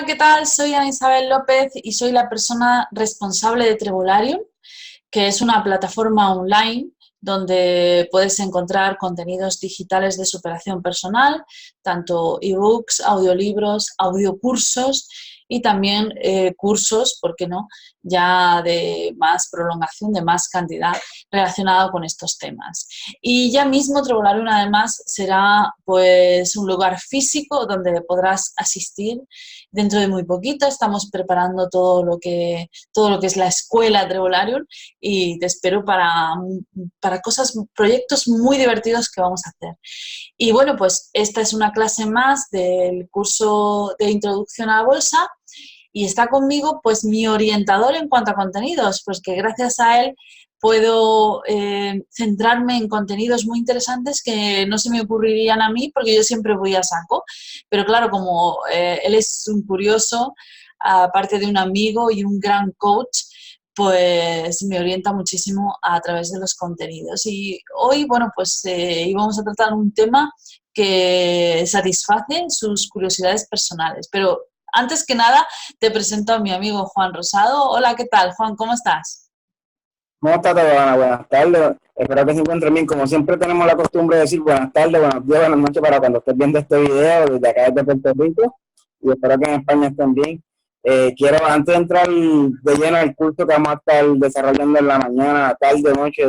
Hola, ¿qué tal? Soy Ana Isabel López y soy la persona responsable de Trebularium, que es una plataforma online donde puedes encontrar contenidos digitales de superación personal, tanto ebooks, audiolibros, audiocursos y también cursos, ¿por qué no?, ya de más prolongación, de más cantidad relacionado con estos temas. Y ya mismo Trebularium además será pues un lugar físico donde podrás asistir dentro de muy poquito. Estamos preparando todo lo que es la escuela Trebularium y te espero para proyectos muy divertidos que vamos a hacer. Y bueno, pues esta es una clase más del curso de Introducción a la Bolsa y está conmigo pues mi orientador en cuanto a contenidos, pues que gracias a él puedo centrarme en contenidos muy interesantes que no se me ocurrirían a mí porque yo siempre voy a saco. Pero claro, como él es un curioso, aparte de un amigo y un gran coach, pues me orienta muchísimo a través de los contenidos. Y hoy, bueno, pues íbamos a tratar un tema que satisface sus curiosidades personales. Pero antes que nada, te presento a mi amigo Juan Rosado. Hola, ¿qué tal, Juan? ¿Cómo estás? ¿Cómo está todo, Ana? Buenas tardes. Espero que se encuentren bien. Como siempre tenemos la costumbre de decir buenas tardes, buenos días, buenas noches para cuando estés viendo este video desde acá desde Puerto Rico. Y espero que en España estén bien. Quiero, antes de entrar de lleno al curso que vamos a estar desarrollando en la mañana, tarde, noche,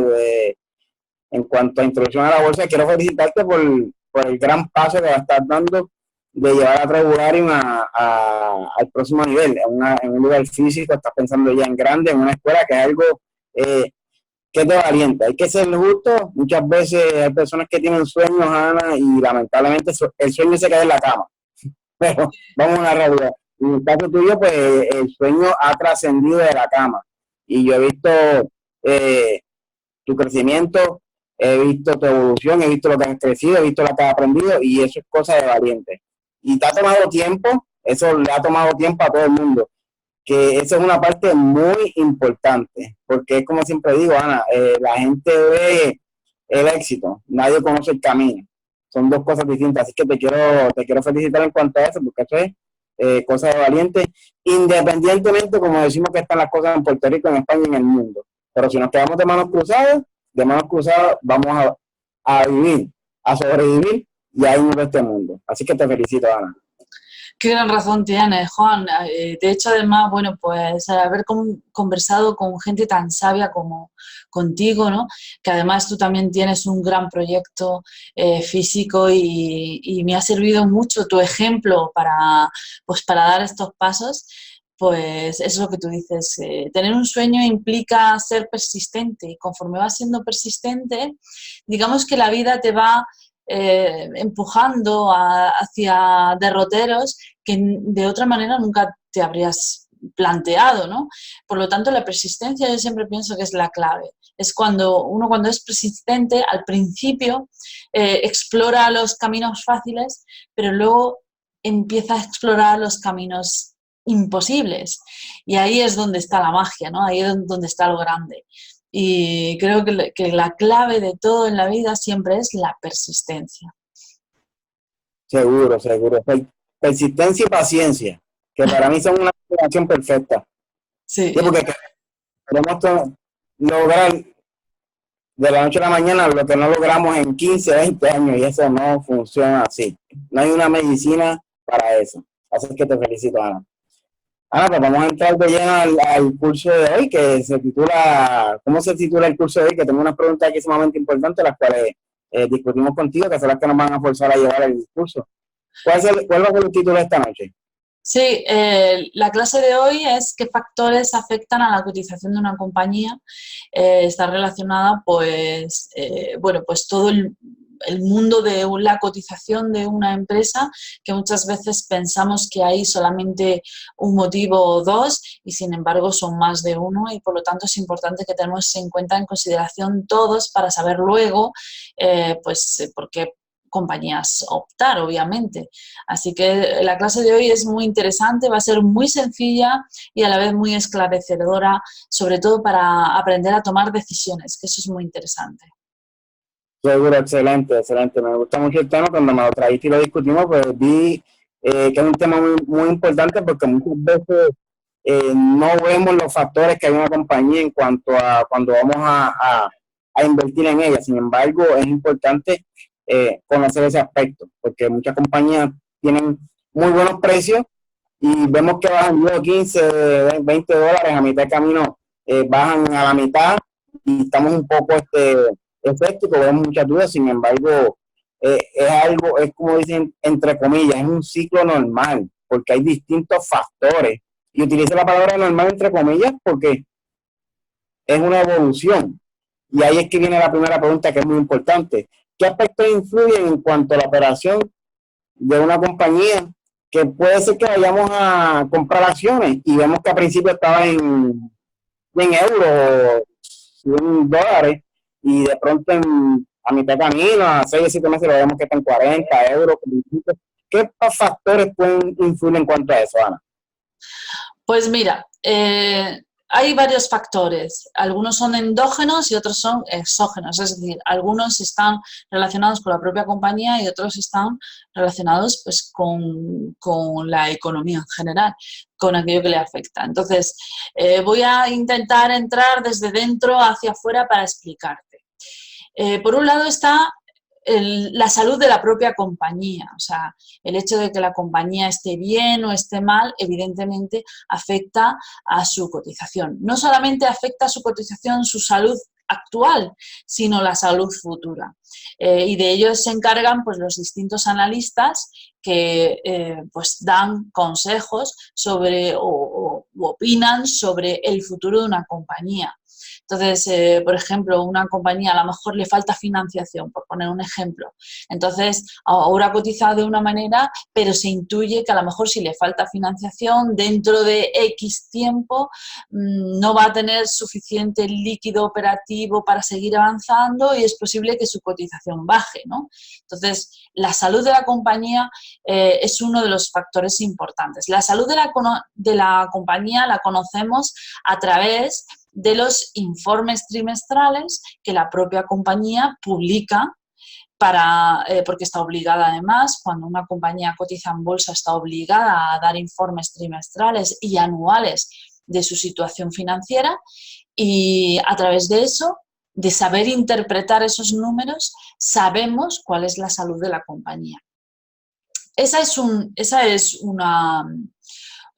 en cuanto a introducción a la bolsa, quiero felicitarte por el gran paso que vas a estar dando de llevar a Trebularium al próximo nivel, en un lugar físico. Estás pensando ya en grande, en una escuela, que es algo eh, que es de valiente. Hay que ser justo. Muchas veces hay personas que tienen sueños, Ana, y lamentablemente el sueño se queda en la cama. Pero vamos a una realidad. En el caso tuyo, pues el sueño ha trascendido de la cama. Y yo he visto eh, tu crecimiento, he visto tu evolución, he visto lo que has crecido, he visto lo que has aprendido, y eso es cosa de valiente. Y te ha tomado tiempo, eso le ha tomado tiempo a todo el mundo, que esa es una parte muy importante, porque es como siempre digo, Ana, la gente ve el éxito, nadie conoce el camino. Son dos cosas distintas, así que te quiero felicitar en cuanto a eso, porque eso es cosa de valiente, independientemente, como decimos que están las cosas en Puerto Rico, en España y en el mundo. Pero si nos quedamos de manos cruzadas vamos a vivir, a sobrevivir, y ahí no ve este mundo. Así que te felicito, Ana. Qué gran razón tienes, Juan. De hecho, además, bueno, pues haber conversado con gente tan sabia como contigo, ¿no? Que además tú también tienes un gran proyecto físico y me ha servido mucho tu ejemplo pues, para dar estos pasos. Pues es lo que tú dices, tener un sueño implica ser persistente y conforme vas siendo persistente, digamos que la vida te va empujando hacia derroteros que de otra manera nunca te habrías planteado, ¿no? Por lo tanto, la persistencia yo siempre pienso que es la clave. Es cuando es persistente, al principio explora los caminos fáciles, pero luego empieza a explorar los caminos imposibles. Y ahí es donde está la magia, ¿no? Ahí es donde está lo grande. Y creo que la clave de todo en la vida siempre es la persistencia. Seguro, seguro. Persistencia y paciencia, que para mí son una combinación perfecta. Sí, Sí, porque queremos lograr de la noche a la mañana lo que no logramos en 15, 20 años, y eso no funciona así. No hay una medicina para eso. Así que te felicito, Ana. Ana, pues vamos a entrar de lleno al curso de hoy, que se titula, ¿cómo se titula el curso de hoy? Que tengo unas preguntas aquí sumamente importantes, las cuales discutimos contigo, que son las que nos van a forzar a llevar el discurso. ¿Cuál va a ser el título de esta noche? sí, la clase de hoy es qué factores afectan a la cotización de una compañía. Está relacionada, pues, bueno, pues todo el mundo de la cotización de una empresa, que muchas veces pensamos que hay solamente un motivo o dos y sin embargo son más de uno, y por lo tanto es importante que tenemos en cuenta, en consideración todos, para saber luego pues por qué compañías optar, obviamente. Así que la clase de hoy es muy interesante, va a ser muy sencilla y a la vez muy esclarecedora, sobre todo para aprender a tomar decisiones, que eso es muy interesante. Seguro, excelente, excelente. Me gusta mucho el tema. Cuando me lo trajiste y lo discutimos, pues vi, que es un tema muy, muy importante porque muchas veces no vemos los factores que hay en una compañía en cuanto a cuando vamos a invertir en ella. Sin embargo, es importante conocer ese aspecto, porque muchas compañías tienen muy buenos precios y vemos que bajan luego 15, 20 dólares a mitad de camino, bajan a la mitad y estamos un poco escépticos, vemos muchas dudas. Sin embargo, es algo, es como dicen, entre comillas, es un ciclo normal, porque hay distintos factores. Y utilizo la palabra normal entre comillas porque es una evolución. Y ahí es que viene la primera pregunta, que es muy importante. ¿Qué aspectos influyen en cuanto a la operación de una compañía? Que puede ser que vayamos a comprar acciones y vemos que al principio estaba en euros, 100 dólares, y de pronto a mitad de camino, a 6 o 7 meses, lo vemos que está en 40 euros. ¿Qué factores pueden influir en cuanto a eso, Ana? Pues mira, hay varios factores. Algunos son endógenos y otros son exógenos. Es decir, algunos están relacionados con la propia compañía y otros están relacionados pues, con la economía en general, con aquello que le afecta. Entonces, voy a intentar entrar desde dentro hacia afuera para explicarte. Por un lado está la salud de la propia compañía, o sea, el hecho de que la compañía esté bien o esté mal, evidentemente afecta a su cotización. No solamente afecta a su cotización su salud actual, sino la salud futura. Y de ello se encargan pues, los distintos analistas que pues, dan consejos sobre o opinan sobre el futuro de una compañía. Entonces, por ejemplo, una compañía a lo mejor le falta financiación, por poner un ejemplo. Entonces, ahora cotiza de una manera, pero se intuye que a lo mejor si le falta financiación, dentro de X tiempo no va a tener suficiente líquido operativo para seguir avanzando y es posible que su cotización baje, ¿no? Entonces, la salud de la compañía es uno de los factores importantes. La salud de la compañía la conocemos a través de los informes trimestrales que la propia compañía publica porque está obligada además, cuando una compañía cotiza en bolsa, está obligada a dar informes trimestrales y anuales de su situación financiera y a través de eso, de saber interpretar esos números, sabemos cuál es la salud de la compañía. Esa es uno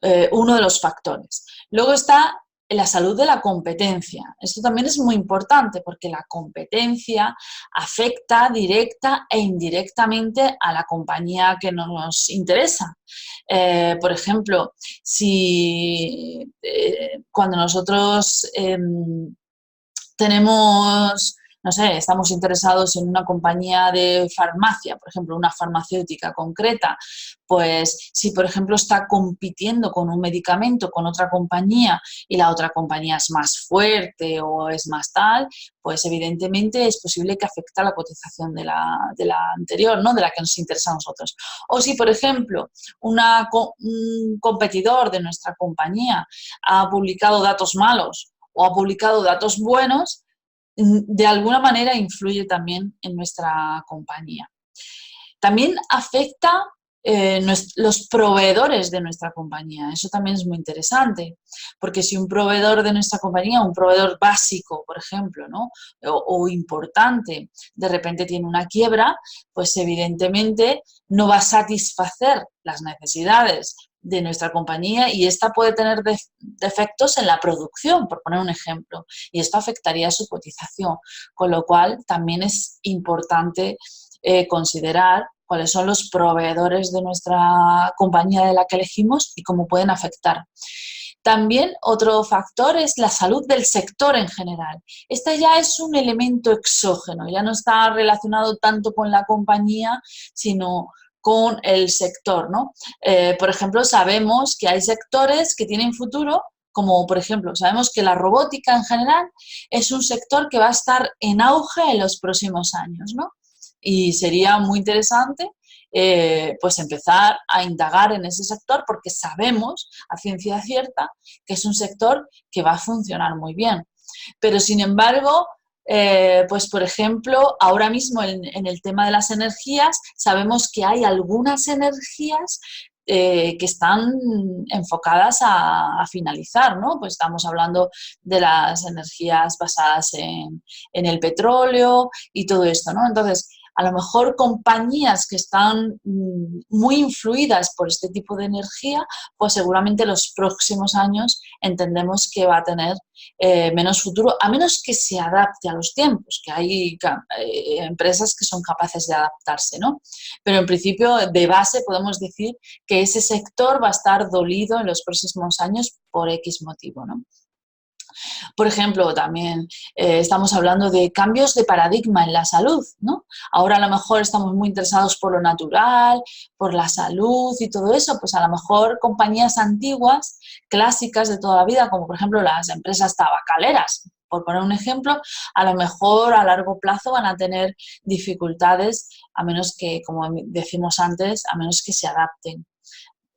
de los factores. Luego está la salud de la competencia. Esto también es muy importante porque la competencia afecta directa e indirectamente a la compañía que nos interesa. Por ejemplo, si cuando nosotros tenemos, no sé, estamos interesados en una compañía de farmacia, por ejemplo, una farmacéutica concreta, pues si, por ejemplo, está compitiendo con un medicamento con otra compañía y la otra compañía es más fuerte o es más tal, pues evidentemente es posible que afecte a la cotización de la anterior, ¿no? De la que nos interesa a nosotros. O si, por ejemplo, un competidor de nuestra compañía ha publicado datos malos o ha publicado datos buenos, de alguna manera influye también en nuestra compañía. También afecta los proveedores de nuestra compañía. Eso también es muy interesante, porque si un proveedor de nuestra compañía, un proveedor básico, por ejemplo, ¿no? o importante, de repente tiene una quiebra, pues evidentemente no va a satisfacer las necesidades de nuestra compañía y esta puede tener defectos en la producción, por poner un ejemplo, y esto afectaría a su cotización, con lo cual también es importante considerar cuáles son los proveedores de nuestra compañía de la que elegimos y cómo pueden afectar. También otro factor es la salud del sector en general. Este ya es un elemento exógeno, ya no está relacionado tanto con la compañía, sino con el sector, ¿no? Por ejemplo, sabemos que hay sectores que tienen futuro, como por ejemplo, sabemos que la robótica en general es un sector que va a estar en auge en los próximos años, ¿no? Y sería muy interesante pues empezar a indagar en ese sector porque sabemos a ciencia cierta que es un sector que va a funcionar muy bien. Pero sin embargo, pues por ejemplo, ahora mismo en el tema de las energías, sabemos que hay algunas energías que están enfocadas a finalizar, ¿no? Pues estamos hablando de las energías basadas en el petróleo y todo esto, ¿no? Entonces, a lo mejor compañías que están muy influidas por este tipo de energía, pues seguramente los próximos años entendemos que va a tener menos futuro, a menos que se adapte a los tiempos, que hay empresas que son capaces de adaptarse, ¿no? Pero en principio, de base, podemos decir que ese sector va a estar dolido en los próximos años por X motivo, ¿no? Por ejemplo, también estamos hablando de cambios de paradigma en la salud, ¿no? Ahora a lo mejor estamos muy interesados por lo natural, por la salud y todo eso, pues a lo mejor compañías antiguas, clásicas de toda la vida, como por ejemplo las empresas tabacaleras, por poner un ejemplo, a lo mejor a largo plazo van a tener dificultades, a menos que, como decimos antes, a menos que se adapten.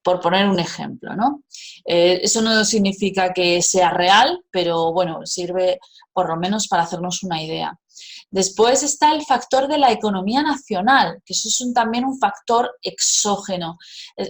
Por poner un ejemplo, ¿no? Eso no significa que sea real, pero bueno, sirve por lo menos para hacernos una idea. Después está el factor de la economía nacional, que eso es también un factor exógeno,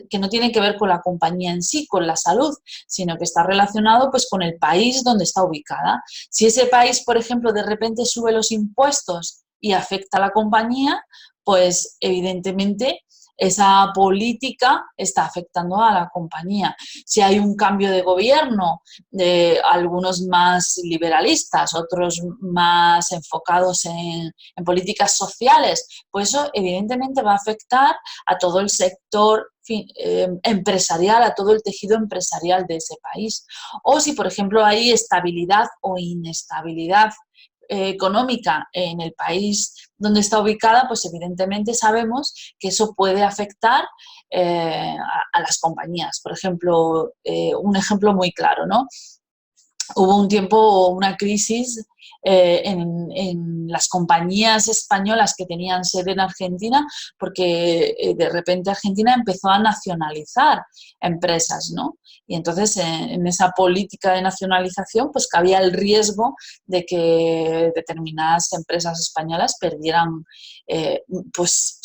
que no tiene que ver con la compañía en sí, con la salud, sino que está relacionado pues, con el país donde está ubicada. Si ese país, por ejemplo, de repente sube los impuestos y afecta a la compañía, pues evidentemente esa política está afectando a la compañía. Si hay un cambio de gobierno, de algunos más liberalistas, otros más enfocados en políticas sociales, pues eso evidentemente va a afectar a todo el sector empresarial, a todo el tejido empresarial de ese país. O si, por ejemplo, hay estabilidad o inestabilidad económica en el país donde está ubicada, pues evidentemente sabemos que eso puede afectar a las compañías. Por ejemplo, un ejemplo muy claro, ¿no? Hubo un tiempo, una crisis en las compañías españolas que tenían sede en Argentina, porque de repente Argentina empezó a nacionalizar empresas, ¿no? Y entonces en esa política de nacionalización pues cabía el riesgo de que determinadas empresas españolas perdieran pues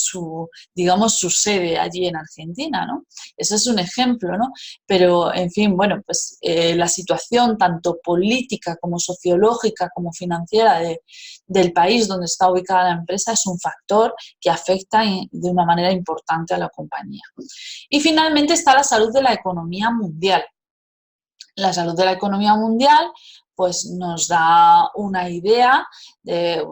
digamos su sede allí en Argentina, ¿no? Eso es un ejemplo, ¿no? Pero, en fin, bueno, pues la situación tanto política como sociológica como financiera del país donde está ubicada la empresa es un factor que afecta de una manera importante a la compañía. Y finalmente está la salud de la economía mundial. La salud de la economía mundial pues nos una idea de,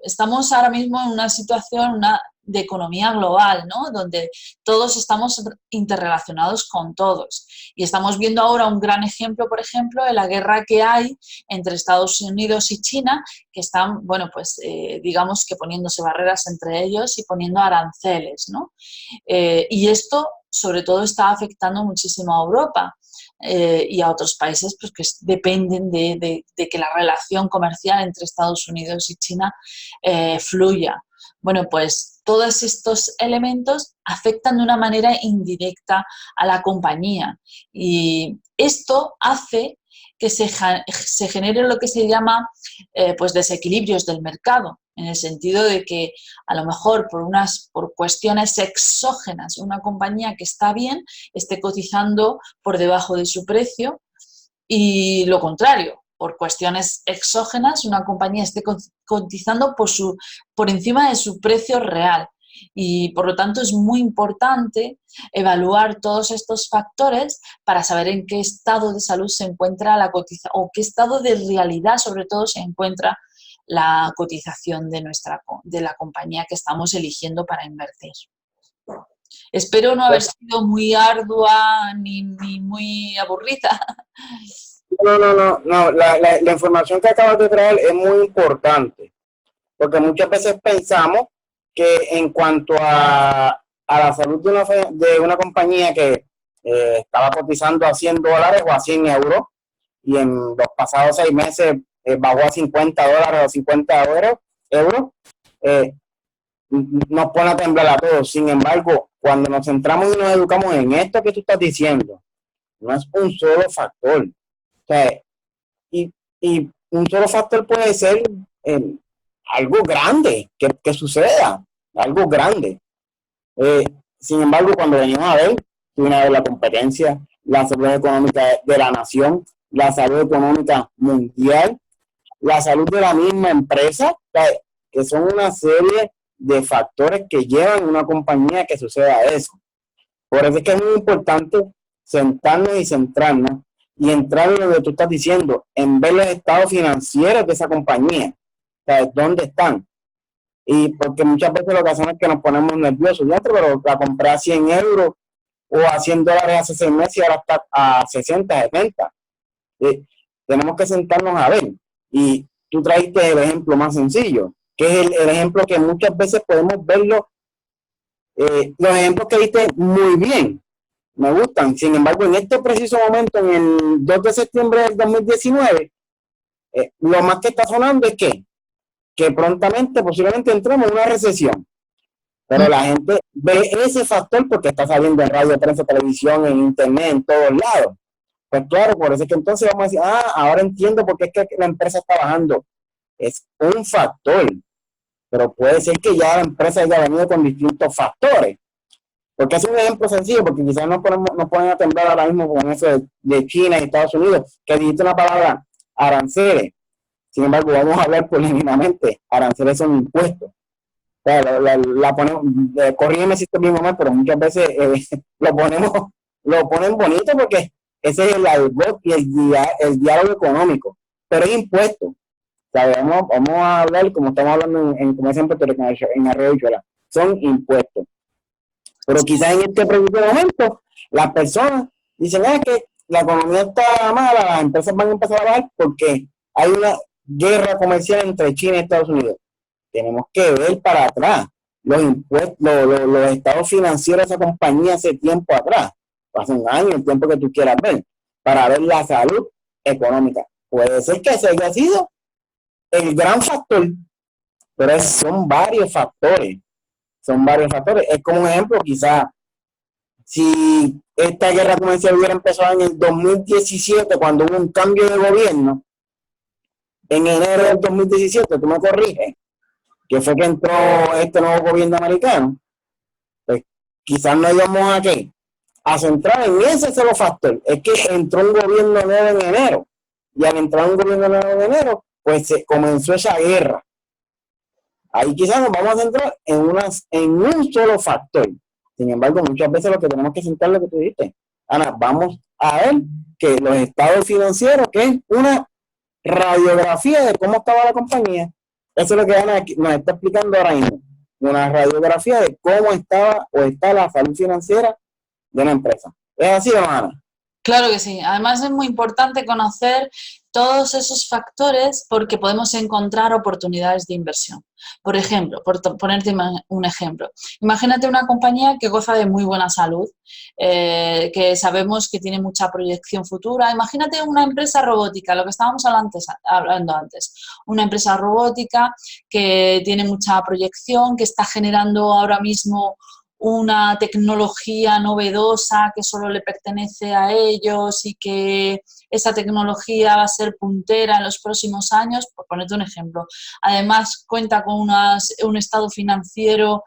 estamos ahora mismo en una situación de economía global, ¿no? Donde todos estamos interrelacionados con todos. Y estamos viendo ahora un gran ejemplo, por ejemplo, de la guerra que hay entre Estados Unidos y China, que están, bueno, pues digamos que poniéndose barreras entre ellos y poniendo aranceles, ¿no? Y esto, sobre todo, está afectando muchísimo a Europa. Y a otros países pues, que dependen de que la relación comercial entre Estados Unidos y China fluya. Bueno, pues todos estos elementos afectan de una manera indirecta a la compañía y esto hace que se genere lo que se llama pues desequilibrios del mercado, en el sentido de que a lo mejor por cuestiones exógenas una compañía que está bien esté cotizando por debajo de su precio y lo contrario, por cuestiones exógenas una compañía esté cotizando por encima de su precio real. Y por lo tanto es muy importante evaluar todos estos factores para saber en qué estado de salud se encuentra la cotización o qué estado de realidad sobre todo se encuentra la cotización de la compañía que estamos eligiendo para invertir. Espero no haber sido muy ardua ni muy aburrida. No. La información que acabas de traer es muy importante, porque muchas veces pensamos que en cuanto a la salud de una compañía que estaba cotizando a $100 o a 100 euros y en los pasados 6 meses bajó a $50 o 50 euros, nos pone a temblar a todos. Sin embargo, cuando nos centramos y nos educamos en esto que tú estás diciendo, no es un solo factor. O sea, y un solo factor puede ser algo grande que suceda, algo grande. Sin embargo, cuando venimos a ver, tú vienes a ver la competencia, la salud económica de la nación, la salud económica mundial, la salud de la misma empresa, que son una serie de factores que llevan a una compañía a que suceda eso. Por eso es que es muy importante sentarnos y centrarnos y entrar en lo que tú estás diciendo, en ver los estados financieros de esa compañía, ¿sabes? ¿Dónde están? Y porque muchas veces lo que hacemos es que nos ponemos nerviosos, ya, pero la compré a 100 euros o a $100 hace 6 meses y ahora está a 60, 70. Tenemos que sentarnos a ver. Y tú traiste el ejemplo más sencillo, que es el ejemplo que muchas veces podemos verlo. Los ejemplos que diste muy bien, me gustan. Sin embargo, en este preciso momento, en el 2 de septiembre del 2019, lo más que está sonando es que prontamente, posiblemente entremos en una recesión. Pero la gente ve ese factor porque está saliendo en radio, prensa, televisión, en internet, en todos lados. Pues claro, por eso es que entonces vamos a decir, ahora entiendo por qué es que la empresa está bajando. Es un factor, pero puede ser que ya la empresa haya venido con distintos factores. Porque es un ejemplo sencillo, porque quizás nos ponen a temblar ahora mismo con eso de China y Estados Unidos, que dijiste una palabra, aranceles. Sin embargo, vamos a hablar políticamente, aranceles son impuestos. O sea, la ponemos, corrígeme si estoy bien mal, pero muchas veces lo ponen bonito porque ese es el argot y el diálogo económico, pero es impuesto. O sea, vamos a hablar como estamos hablando como es en Puerto Rico, en Arroyo Chola, son impuestos. Pero quizás en este preciso momento las personas dicen que la economía está mala, las empresas van a empezar a bajar porque hay una guerra comercial entre China y Estados Unidos. Tenemos que ver para atrás los impuestos, los estados financieros de esa compañía hace tiempo atrás, hace un año, el tiempo que tú quieras ver, para ver la salud económica. Puede ser que ese haya sido el gran factor, pero son varios factores. Son varios factores. Es como un ejemplo, quizás, si esta guerra comercial hubiera empezado en el 2017, cuando hubo un cambio de gobierno, en enero del 2017, tú me corriges, que fue que entró este nuevo gobierno americano, pues quizás no íbamos a centrar en ese solo factor. Es que entró un gobierno nuevo en enero, y al entrar un gobierno nuevo en enero, pues se comenzó esa guerra. Ahí quizás nos vamos a centrar en un solo factor. Sin embargo, muchas veces lo que tenemos que centrar es lo que tú dijiste. Ana, vamos a ver que los estados financieros, que es una radiografía de cómo estaba la compañía. Eso es lo que Ana nos está explicando ahora mismo. Una radiografía de cómo estaba o está la salud financiera de una empresa. ¿Es así, Ana? Claro que sí. Además es muy importante conocer todos esos factores porque podemos encontrar oportunidades de inversión. Por ejemplo, por ponerte un ejemplo, imagínate una compañía que goza de muy buena salud, que sabemos que tiene mucha proyección futura. Imagínate una empresa robótica, lo que estábamos hablando antes, una empresa robótica que tiene mucha proyección, que está generando ahora mismo una tecnología novedosa que solo le pertenece a ellos y que esa tecnología va a ser puntera en los próximos años, por ponerte un ejemplo. Además, cuenta con un estado financiero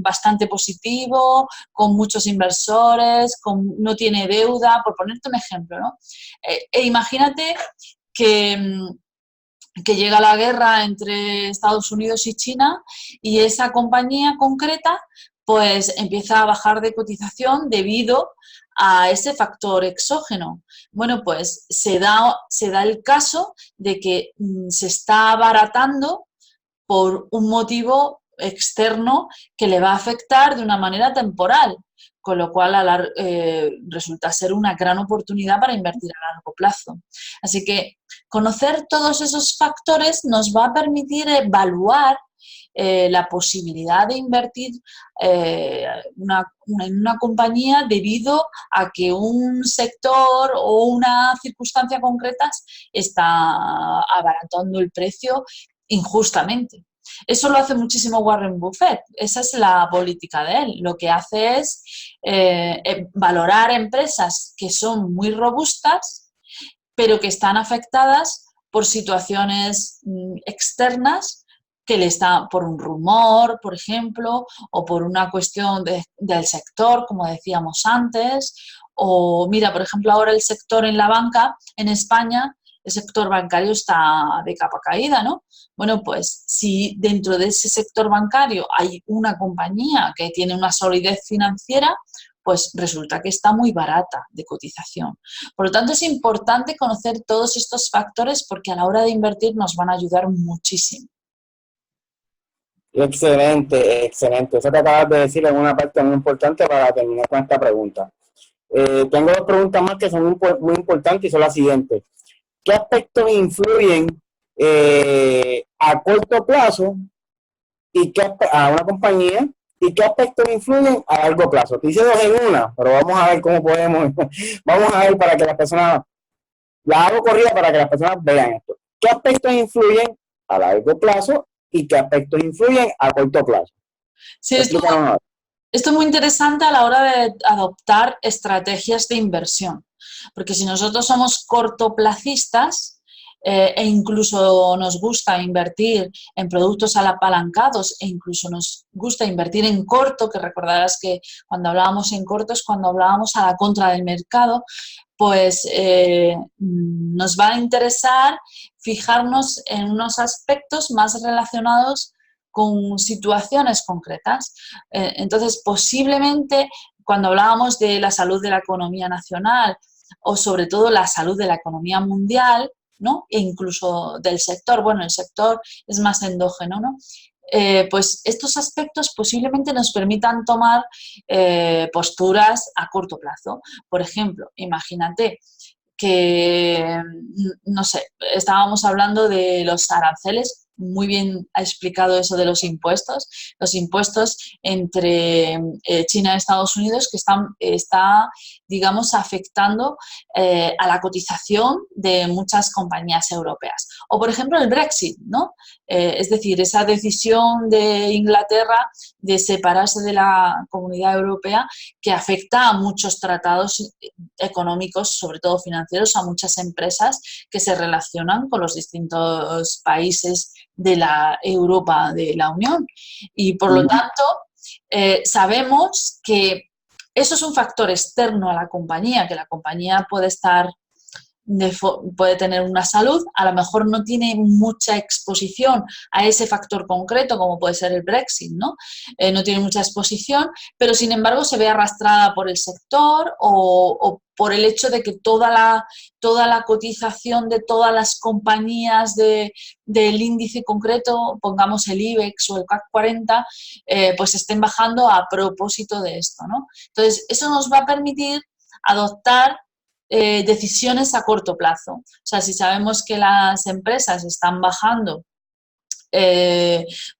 bastante positivo, con muchos inversores, no tiene deuda, por ponerte un ejemplo, ¿no? Imagínate que llega la guerra entre Estados Unidos y China y esa compañía concreta pues empieza a bajar de cotización debido a ese factor exógeno. Bueno, pues se da el caso de que se está abaratando por un motivo externo que le va a afectar de una manera temporal, con lo cual resulta ser una gran oportunidad para invertir a largo plazo. Así que conocer todos esos factores nos va a permitir evaluar la posibilidad de invertir en una compañía debido a que un sector o una circunstancia concreta está abaratando el precio injustamente. Eso lo hace muchísimo Warren Buffett, esa es la política de él. Lo que hace es valorar empresas que son muy robustas, pero que están afectadas por situaciones externas que le está por un rumor, por ejemplo, o por una cuestión del sector, como decíamos antes, o mira, por ejemplo, ahora el sector en la banca en España, el sector bancario está de capa caída, ¿no? Bueno, pues si dentro de ese sector bancario hay una compañía que tiene una solidez financiera, pues resulta que está muy barata de cotización. Por lo tanto, es importante conocer todos estos factores porque a la hora de invertir nos van a ayudar muchísimo. Excelente, excelente. Eso que acabas de decir es una parte muy importante para terminar con esta pregunta. Tengo dos preguntas más que son muy importantes y son las siguientes. ¿Qué aspectos influyen a corto plazo a una compañía y qué aspectos influyen a largo plazo? Te hice dos en una, pero vamos a ver cómo podemos, vamos a ver para que las personas, la hago corrida para que las personas vean esto. ¿Qué aspectos influyen a largo plazo y qué aspectos influyen a corto plazo? Sí, esto es muy interesante a la hora de adoptar estrategias de inversión, porque si nosotros somos cortoplacistas e incluso nos gusta invertir en productos apalancados e incluso nos gusta invertir en corto, que recordarás que cuando hablábamos en corto es cuando hablábamos a la contra del mercado, pues nos va a interesar fijarnos en unos aspectos más relacionados con situaciones concretas. Entonces, posiblemente, cuando hablábamos de la salud de la economía nacional o sobre todo la salud de la economía mundial, ¿no? E incluso del sector, bueno, el sector es más endógeno, ¿no? Pues estos aspectos posiblemente nos permitan tomar posturas a corto plazo. Por ejemplo, imagínate que, no sé, estábamos hablando de los aranceles, muy bien ha explicado eso de los impuestos entre China y Estados Unidos que está, digamos, afectando a la cotización de muchas compañías europeas. O, por ejemplo, el Brexit, ¿no? Es decir, esa decisión de Inglaterra de separarse de la Comunidad Europea que afecta a muchos tratados económicos, sobre todo financieros, a muchas empresas que se relacionan con los distintos países de la Europa, de la Unión. Y por lo tanto, sabemos que eso es un factor externo a la compañía, que la compañía puede tener una salud, a lo mejor no tiene mucha exposición a ese factor concreto, como puede ser el Brexit, ¿no? No tiene mucha exposición, pero sin embargo se ve arrastrada por el sector o por el hecho de que toda la cotización de todas las compañías del índice concreto, pongamos el IBEX o el CAC 40, pues estén bajando a propósito de esto, ¿no? Entonces, eso nos va a permitir adoptar decisiones a corto plazo. O sea, si sabemos que las empresas están bajando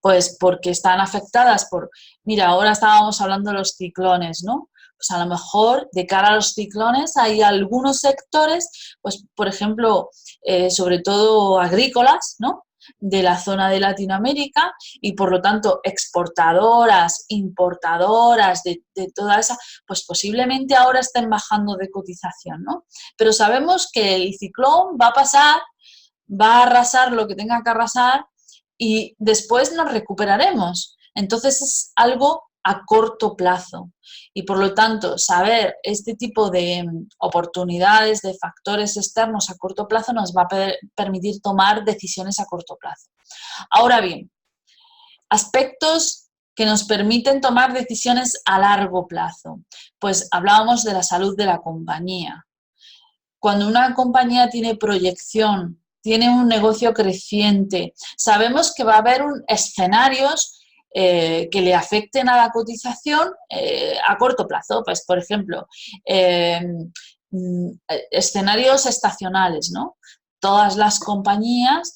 pues porque están afectadas mira, ahora estábamos hablando de los ciclones, ¿no? Pues a lo mejor de cara a los ciclones hay algunos sectores, pues por ejemplo, sobre todo agrícolas, ¿no? De la zona de Latinoamérica y por lo tanto exportadoras, importadoras de toda esa, pues posiblemente ahora estén bajando de cotización, ¿no? Pero sabemos que el ciclón va a pasar, va a arrasar lo que tenga que arrasar y después nos recuperaremos. Entonces es algo a corto plazo y por lo tanto saber este tipo de oportunidades, de factores externos a corto plazo nos va a permitir tomar decisiones a corto plazo. Ahora bien, aspectos que nos permiten tomar decisiones a largo plazo. Pues hablábamos de la salud de la compañía. Cuando una compañía tiene proyección, tiene un negocio creciente, sabemos que va a haber escenarios que le afecten a la cotización a corto plazo. Pues, por ejemplo, escenarios estacionales, ¿no? Todas las compañías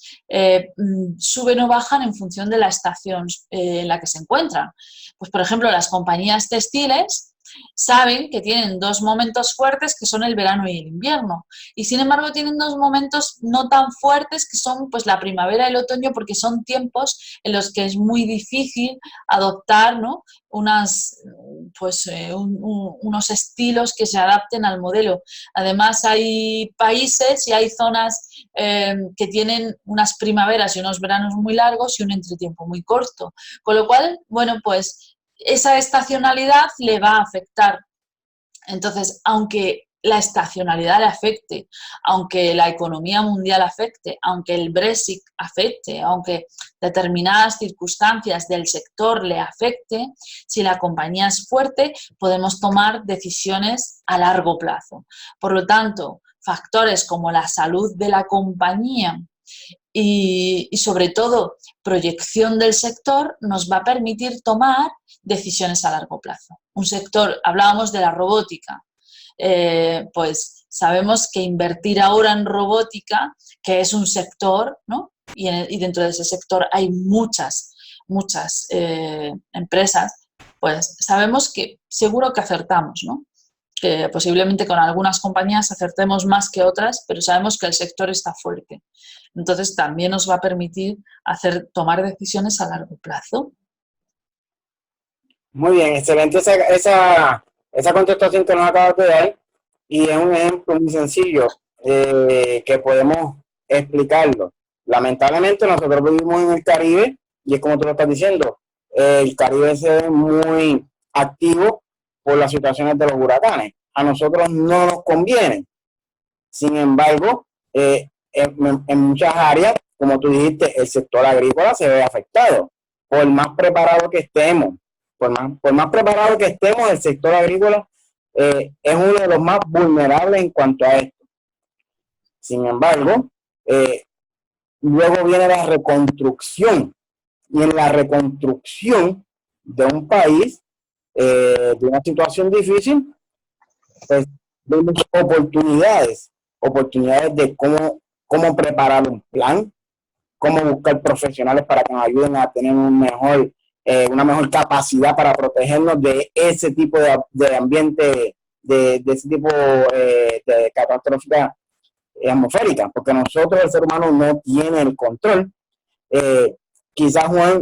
suben o bajan en función de la estación en la que se encuentran. Pues, por ejemplo, las compañías textiles saben que tienen dos momentos fuertes que son el verano y el invierno. Y sin embargo tienen dos momentos no tan fuertes que son pues la primavera y el otoño, porque son tiempos en los que es muy difícil adoptar, ¿no?, unos estilos que se adapten al modelo. Además hay países y hay zonas que tienen unas primaveras y unos veranos muy largos y un entretiempo muy corto. Con lo cual, bueno, pues esa estacionalidad le va a afectar. Entonces, aunque la estacionalidad le afecte, aunque la economía mundial afecte, aunque el Brexit afecte, aunque determinadas circunstancias del sector le afecte, si la compañía es fuerte, podemos tomar decisiones a largo plazo. Por lo tanto, factores como la salud de la compañía y sobre todo proyección del sector nos va a permitir tomar decisiones a largo plazo. Un sector, hablábamos de la robótica, pues sabemos que invertir ahora en robótica, que es un sector, ¿no?, y dentro de ese sector hay muchas empresas, pues sabemos que seguro que acertamos, ¿no?, que posiblemente con algunas compañías acertemos más que otras, pero sabemos que el sector está fuerte. Entonces también nos va a permitir tomar decisiones a largo plazo. Muy bien, excelente esa contestación que nos acabas de dar, y es un ejemplo muy sencillo que podemos explicarlo. Lamentablemente nosotros vivimos en el Caribe y es como tú lo estás diciendo, el Caribe se ve muy activo por las situaciones de los huracanes. A nosotros no nos conviene. Sin embargo, en muchas áreas, como tú dijiste, el sector agrícola se ve afectado. Por más preparado que estemos, por más preparado que estemos, el sector agrícola es uno de los más vulnerables en cuanto a esto. Sin embargo, luego viene la reconstrucción. Y en la reconstrucción de un país, de una situación difícil, pues vemos oportunidades de cómo preparar un plan, cómo buscar profesionales para que nos ayuden a tener una mejor capacidad para protegernos de ese tipo de ambiente, de ese tipo de catastróficas atmosféricas, porque nosotros, el ser humano, no tiene el control. Quizás Juan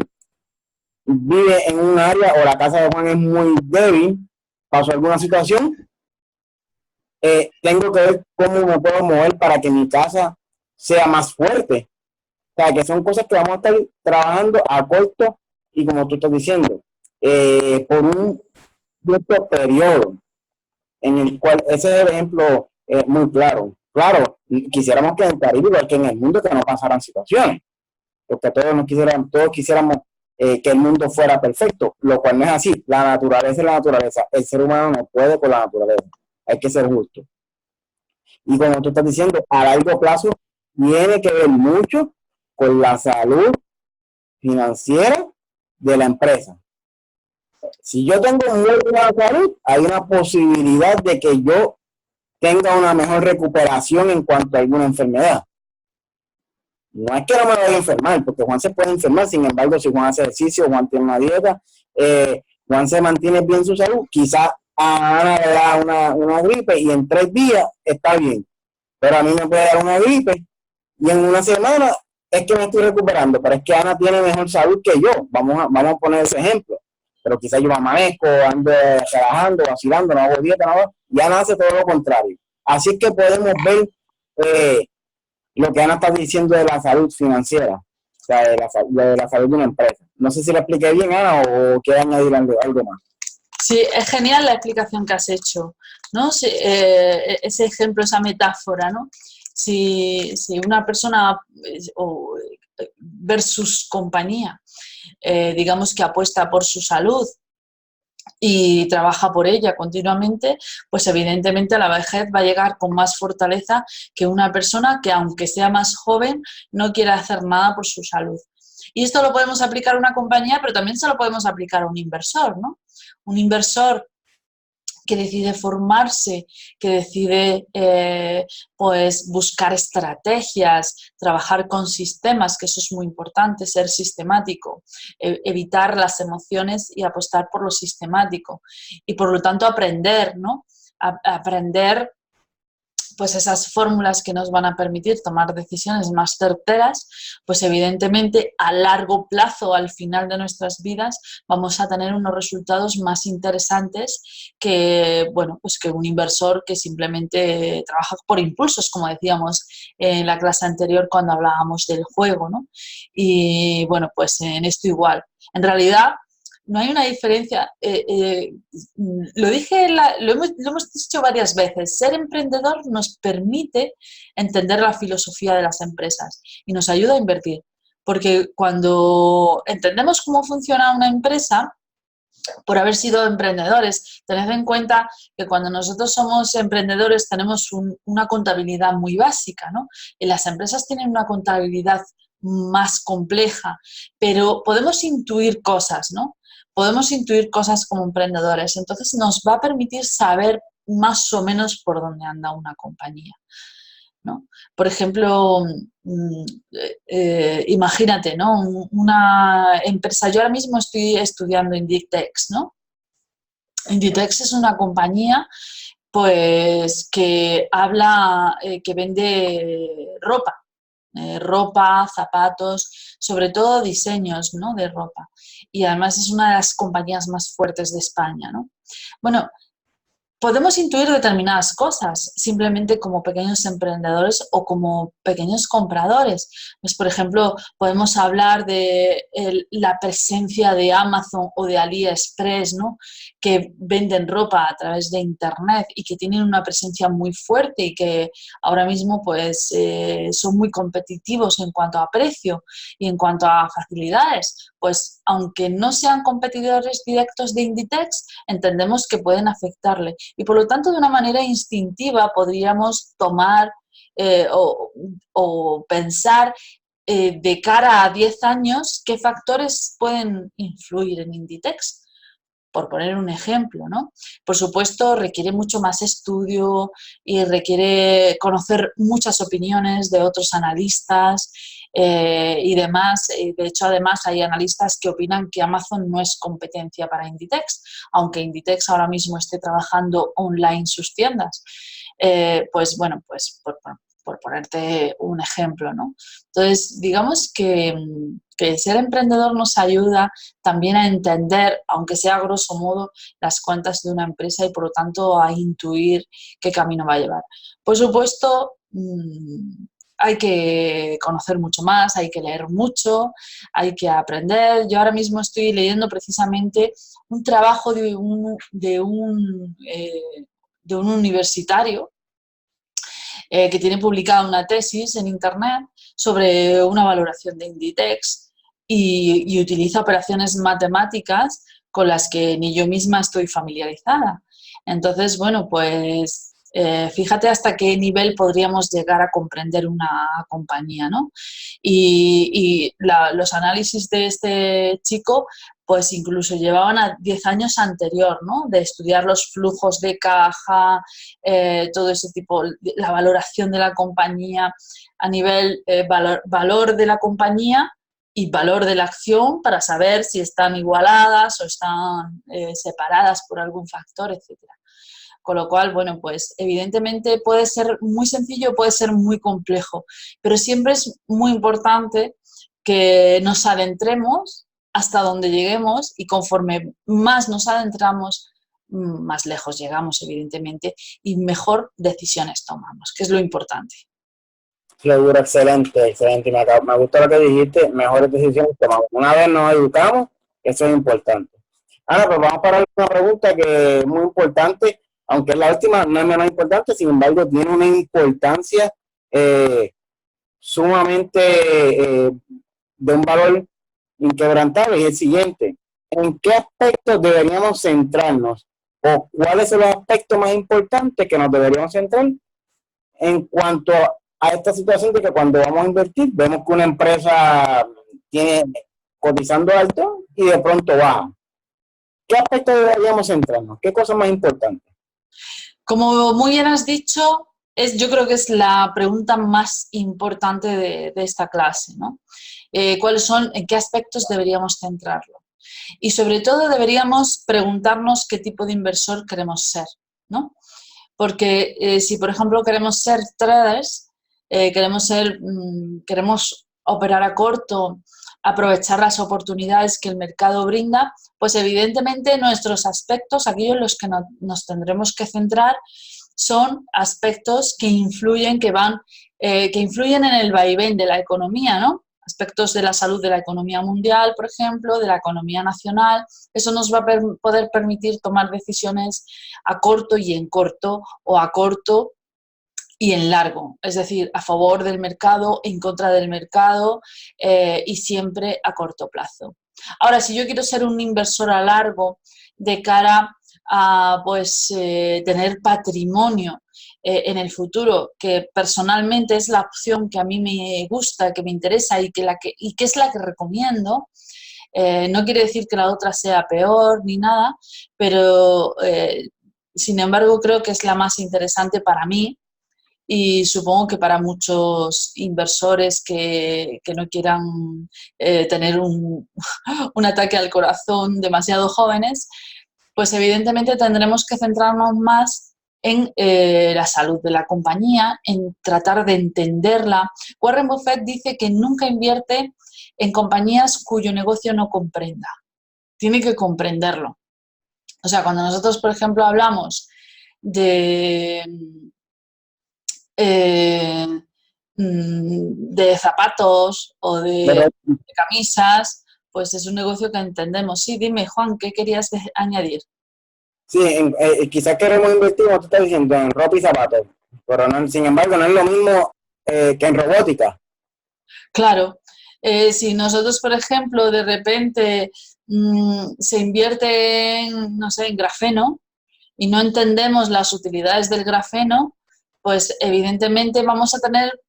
vive en un área, o la casa de Juan es muy débil, pasó alguna situación, tengo que ver cómo me puedo mover para que mi casa sea más fuerte. O sea, que son cosas que vamos a estar trabajando a corto y, como tú estás diciendo, por un cierto periodo en el cual, ese es el ejemplo muy claro. Claro, quisiéramos que en el Caribe, igual que en el mundo, que no pasaran situaciones, porque todos quisiéramos que el mundo fuera perfecto, lo cual no es así. La naturaleza es la naturaleza. El ser humano no puede con la naturaleza. Hay que ser justo. Y como tú estás diciendo, a largo plazo tiene que ver mucho con la salud financiera de la empresa. Si yo tengo muy buena salud, hay una posibilidad de que yo tenga una mejor recuperación en cuanto a alguna enfermedad. No es que no me vaya a enfermar, porque Juan se puede enfermar. Sin embargo, si Juan hace ejercicio, Juan tiene una dieta, Juan se mantiene bien su salud, quizás a Ana le da una gripe y en 3 días está bien. Pero a mí me puede dar una gripe y en una semana es que me estoy recuperando. Pero es que Ana tiene mejor salud que yo. Vamos a poner ese ejemplo. Pero quizás yo me amanezco, ando trabajando, vacilando, no hago dieta, no, y Ana hace todo lo contrario. Así es que podemos ver lo que Ana está diciendo de la salud financiera, o sea, de la salud de una empresa. No sé si lo expliqué bien, Ana, o quieres añadir algo más. Sí, es genial la explicación que has hecho, ¿no? Ese ejemplo, esa metáfora, ¿no? Si una persona versus compañía, digamos que apuesta por su salud y trabaja por ella continuamente, pues evidentemente a la vejez va a llegar con más fortaleza que una persona que, aunque sea más joven, no quiere hacer nada por su salud. Y esto lo podemos aplicar a una compañía, pero también se lo podemos aplicar a un inversor, ¿no? Un inversor que decide formarse, que decide pues buscar estrategias, trabajar con sistemas, que eso es muy importante, ser sistemático, evitar las emociones y apostar por lo sistemático. Y por lo tanto aprender, ¿no? Aprender pues esas fórmulas que nos van a permitir tomar decisiones más certeras, pues evidentemente a largo plazo, al final de nuestras vidas, vamos a tener unos resultados más interesantes que, bueno, pues que un inversor que simplemente trabaja por impulsos, como decíamos en la clase anterior cuando hablábamos del juego, ¿no? Y bueno, pues en esto igual. En realidad, no hay una diferencia. Lo dije, lo hemos dicho varias veces, ser emprendedor nos permite entender la filosofía de las empresas y nos ayuda a invertir. Porque cuando entendemos cómo funciona una empresa, por haber sido emprendedores, tened en cuenta que cuando nosotros somos emprendedores tenemos una contabilidad muy básica, ¿no? Y las empresas tienen una contabilidad más compleja, pero podemos intuir cosas, ¿no? Podemos intuir cosas como emprendedores, entonces nos va a permitir saber más o menos por dónde anda una compañía, ¿no? Por ejemplo, imagínate, ¿no? Una empresa, yo ahora mismo estoy estudiando Inditex, ¿no? Inditex es una compañía pues que habla, que vende ropa, zapatos, sobre todo diseños, ¿no? De ropa. Y además es una de las compañías más fuertes de España, ¿no? Bueno, podemos intuir determinadas cosas simplemente como pequeños emprendedores o como pequeños compradores. Pues, por ejemplo, podemos hablar de la presencia de Amazon o de AliExpress, ¿no? Que venden ropa a través de Internet y que tienen una presencia muy fuerte y que ahora mismo pues, son muy competitivos en cuanto a precio y en cuanto a facilidades. Pues aunque no sean competidores directos de Inditex, entendemos que pueden afectarle. Y por lo tanto, de una manera instintiva podríamos tomar o pensar de cara a 10 años qué factores pueden influir en Inditex, por poner un ejemplo, ¿no? Por supuesto, requiere mucho más estudio y requiere conocer muchas opiniones de otros analistas y demás. De hecho, además, hay analistas que opinan que Amazon no es competencia para Inditex, aunque Inditex ahora mismo esté trabajando online sus tiendas. Pues bueno, pues por ponerte un ejemplo, ¿no? Entonces, digamos que ser emprendedor nos ayuda también a entender, aunque sea a grosso modo, las cuentas de una empresa y por lo tanto a intuir qué camino va a llevar. Por supuesto, hay que conocer mucho más, hay que leer mucho, hay que aprender. Yo ahora mismo estoy leyendo precisamente un trabajo de un universitario que tiene publicada una tesis en Internet sobre una valoración de Inditex y utiliza operaciones matemáticas con las que ni yo misma estoy familiarizada. Entonces, bueno, pues fíjate hasta qué nivel podríamos llegar a comprender una compañía, ¿no? Los análisis de este chico pues incluso llevaban a 10 años anterior, ¿no? De estudiar los flujos de caja, todo ese tipo, la valoración de la compañía a nivel valor de la compañía y valor de la acción para saber si están igualadas o están separadas por algún factor, etcétera. Con lo cual, bueno, pues evidentemente puede ser muy sencillo, puede ser muy complejo, pero siempre es muy importante que nos adentremos hasta donde lleguemos y conforme más nos adentramos, más lejos llegamos, evidentemente, y mejor decisiones tomamos, que es lo importante. Seguro, excelente, excelente. Me gustó lo que dijiste, mejores decisiones tomamos. Una vez nos educamos, eso es importante. Ahora, pues vamos para una pregunta que es muy importante, aunque la última no es menos importante, sin embargo, tiene una importancia sumamente de un valor inquebrantable, y es el siguiente: ¿en qué aspectos deberíamos centrarnos o cuáles son los aspectos más importantes que nos deberíamos centrar en cuanto a esta situación de que cuando vamos a invertir vemos que una empresa tiene cotizando alto y de pronto baja? ¿Qué aspectos deberíamos centrarnos? ¿Qué cosas más importantes? Como muy bien has dicho, yo creo que es la pregunta más importante de esta clase, ¿no? ¿Cuáles son, en qué aspectos deberíamos centrarlo? Y sobre todo deberíamos preguntarnos qué tipo de inversor queremos ser, ¿no? Porque si, por ejemplo, queremos ser traders, queremos operar a corto, aprovechar las oportunidades que el mercado brinda, pues evidentemente nuestros aspectos, aquellos en los que nos tendremos que centrar, son aspectos que influyen, que influyen en el vaivén de la economía, ¿no? Aspectos de la salud de la economía mundial, por ejemplo, de la economía nacional. Eso nos va a poder permitir tomar decisiones a corto y en corto, o a corto y en largo, es decir, a favor del mercado, en contra del mercado y siempre a corto plazo. Ahora, si yo quiero ser un inversor a largo de cara a pues, tener patrimonio en el futuro, que personalmente es la opción que a mí me gusta, que me interesa y que es la que recomiendo, no quiere decir que la otra sea peor ni nada, pero sin embargo creo que es la más interesante para mí y supongo que para muchos inversores que no quieran tener un ataque al corazón demasiado jóvenes, pues evidentemente tendremos que centrarnos más en la salud de la compañía, en tratar de entenderla. Warren Buffett dice que nunca invierte en compañías cuyo negocio no comprenda. Tiene que comprenderlo. O sea, cuando nosotros, por ejemplo, hablamos de, eh, de zapatos o de camisas, pues es un negocio que entendemos. Sí, dime, Juan, ¿qué querías añadir? Sí, quizás queremos invertir, como tú estás diciendo, en ropa y zapatos, pero no, sin embargo no es lo mismo que en robótica. Claro, si nosotros, por ejemplo, de repente se invierte en, no sé, en grafeno y no entendemos las utilidades del grafeno, pues evidentemente vamos a tener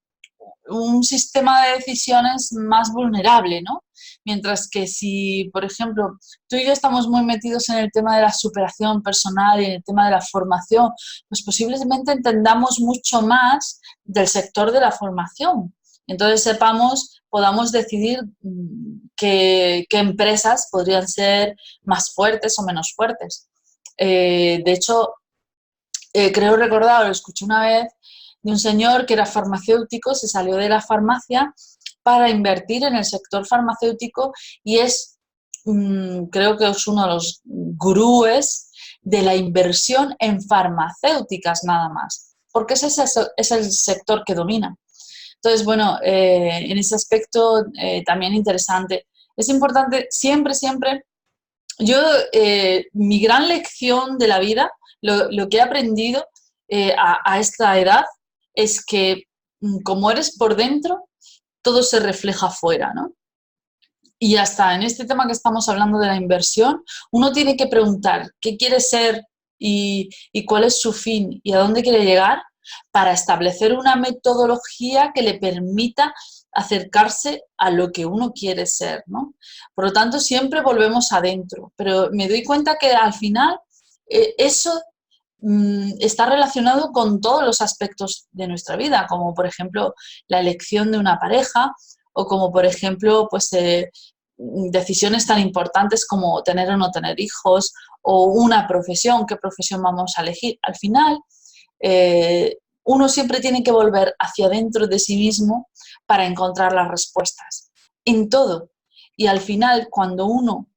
un sistema de decisiones más vulnerable, ¿no? Mientras que si, por ejemplo, tú y yo estamos muy metidos en el tema de la superación personal y en el tema de la formación, pues posiblemente entendamos mucho más del sector de la formación. Entonces podamos decidir qué empresas podrían ser más fuertes o menos fuertes. De hecho, creo recordar, lo escuché una vez, de un señor que era farmacéutico, se salió de la farmacia para invertir en el sector farmacéutico y creo que es uno de los gurúes de la inversión en farmacéuticas nada más, porque ese es el sector que domina. Entonces, bueno, en ese aspecto también interesante. Es importante siempre, siempre, yo, mi gran lección de la vida, lo que he aprendido a esta edad es que como eres por dentro, todo se refleja afuera, ¿no? Y hasta en este tema que estamos hablando de la inversión, uno tiene que preguntar qué quiere ser y cuál es su fin y a dónde quiere llegar para establecer una metodología que le permita acercarse a lo que uno quiere ser, ¿no? Por lo tanto, siempre volvemos adentro, pero me doy cuenta que al final eso está relacionado con todos los aspectos de nuestra vida, como por ejemplo la elección de una pareja o como por ejemplo pues, decisiones tan importantes como tener o no tener hijos o una profesión, qué profesión vamos a elegir. Al final, uno siempre tiene que volver hacia dentro de sí mismo para encontrar las respuestas en todo. Y al final, cuando uno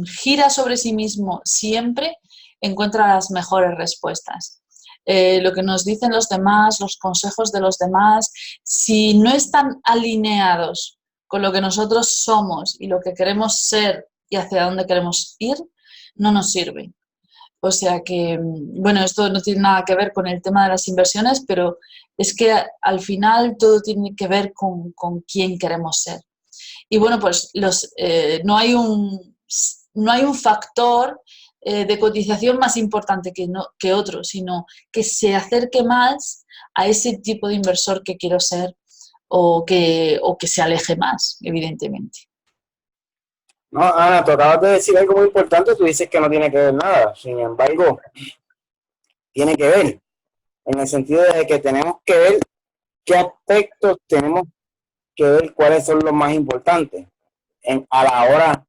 gira sobre sí mismo siempre, encuentra las mejores respuestas. Lo que nos dicen los demás, los consejos de los demás, si no están alineados con lo que nosotros somos y lo que queremos ser y hacia dónde queremos ir, no nos sirve. O sea que, bueno, esto no tiene nada que ver con el tema de las inversiones, pero es que al final todo tiene que ver con quién queremos ser. Y bueno, pues no hay un factor de cotización más importante que otro, sino que se acerque más a ese tipo de inversor que quiero ser o que se aleje más, evidentemente. No, Ana, tú acabas de decir algo muy importante, tú dices que no tiene que ver nada. Sin embargo, tiene que ver, en el sentido de que tenemos que ver qué aspectos tenemos que ver, cuáles son los más importantes a la hora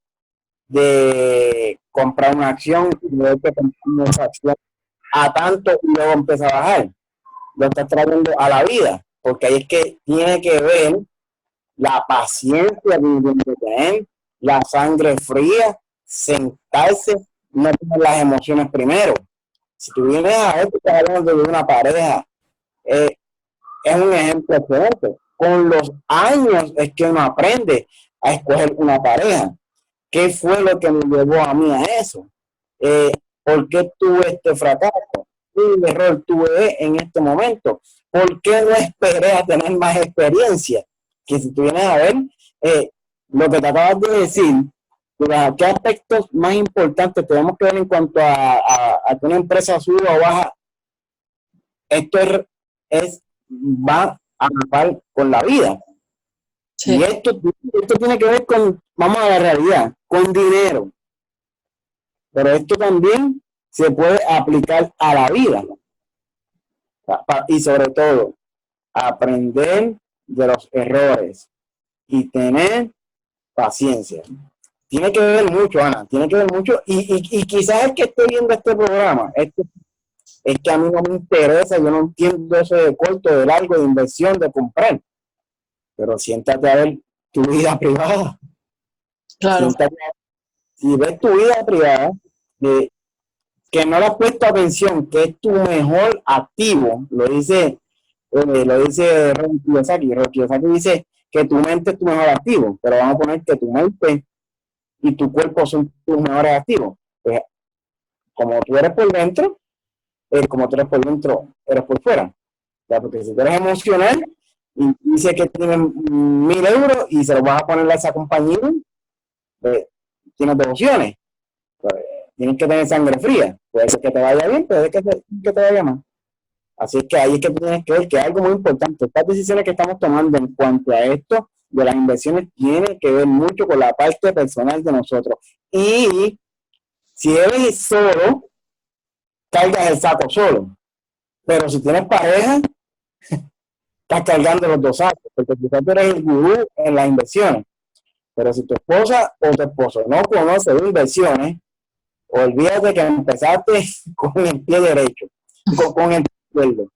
de comprar una acción y ver que compramos esa acción a tanto y luego empieza a bajar. Lo está trayendo a la vida, porque ahí es que tiene que ver la paciencia que tiene que tener, la sangre fría, sentarse, no tener las emociones primero. Si tú vienes a ver, tú estás hablando de una pareja, es un ejemplo excelente. Con los años es que uno aprende a escoger una pareja. ¿Qué fue lo que me llevó a mí a eso? ¿Por qué tuve este fracaso? ¿Qué error tuve en este momento? ¿Por qué no esperé a tener más experiencia? Que si tú vienes a ver lo que te acabas de decir, ¿qué aspectos más importantes tenemos que ver en cuanto a que una empresa suba o baja? Esto va a par con la vida. Sí. Y esto tiene que ver con, vamos a la realidad, con dinero. Pero esto también se puede aplicar a la vida. Y sobre todo, aprender de los errores y tener paciencia. Tiene que ver mucho, Ana, tiene que ver mucho. Y quizás el que esté viendo este programa, es que a mí no me interesa, yo no entiendo eso de corto, de largo, de inversión, de comprar. Pero siéntate a ver tu vida privada. Claro. Si ves tu vida privada, que no le has puesto atención, que es tu mejor activo, lo dice Robert Kiyosaki. Robert Kiyosaki dice que tu mente es tu mejor activo, pero vamos a poner que tu mente y tu cuerpo son tus mejores activos. Pues, como tú eres por dentro, como tú eres por dentro, eres por fuera. O sea, porque si tú eres emocional y dice que tienes 1.000 euros y se los vas a poner a esa compañía, pues, tienes 2 opciones. Pues, tienes que tener sangre fría. Puede ser que te vaya bien, puede ser que te vaya mal. Así es que ahí es que tú tienes que ver que es algo muy importante. Estas decisiones que estamos tomando en cuanto a esto de las inversiones tienen que ver mucho con la parte personal de nosotros. Y si eres solo, cargas el saco solo. Pero si tienes pareja, estás cargando los 2 sacos, porque quizás tú eres el gurú en las inversiones. Pero si tu esposa o tu esposo no conoce de inversiones, olvídate que empezaste con el pie derecho, con el pie izquierdo.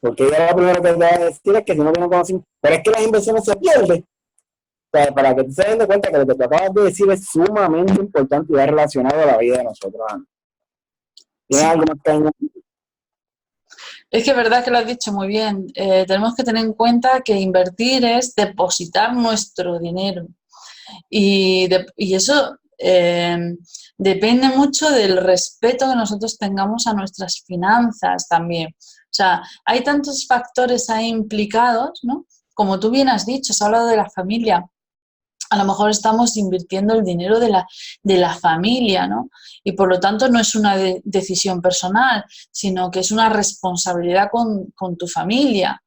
Porque ella lo primero que te va a decir es que si no tiene conocimiento, pero es que las inversiones se pierden. O sea, para que tú se den cuenta que lo que te acabas de decir es sumamente importante y va relacionado a la vida de nosotros. ¿Tienes algo más que añadir? Es que es verdad que lo has dicho muy bien. Tenemos que tener en cuenta que invertir es depositar nuestro dinero. Y eso depende mucho del respeto que nosotros tengamos a nuestras finanzas también. O sea, hay tantos factores ahí implicados, ¿no? Como tú bien has dicho, has hablado de la familia. A lo mejor estamos invirtiendo el dinero de la familia, ¿no? Y por lo tanto no es una decisión personal, sino que es una responsabilidad con tu familia.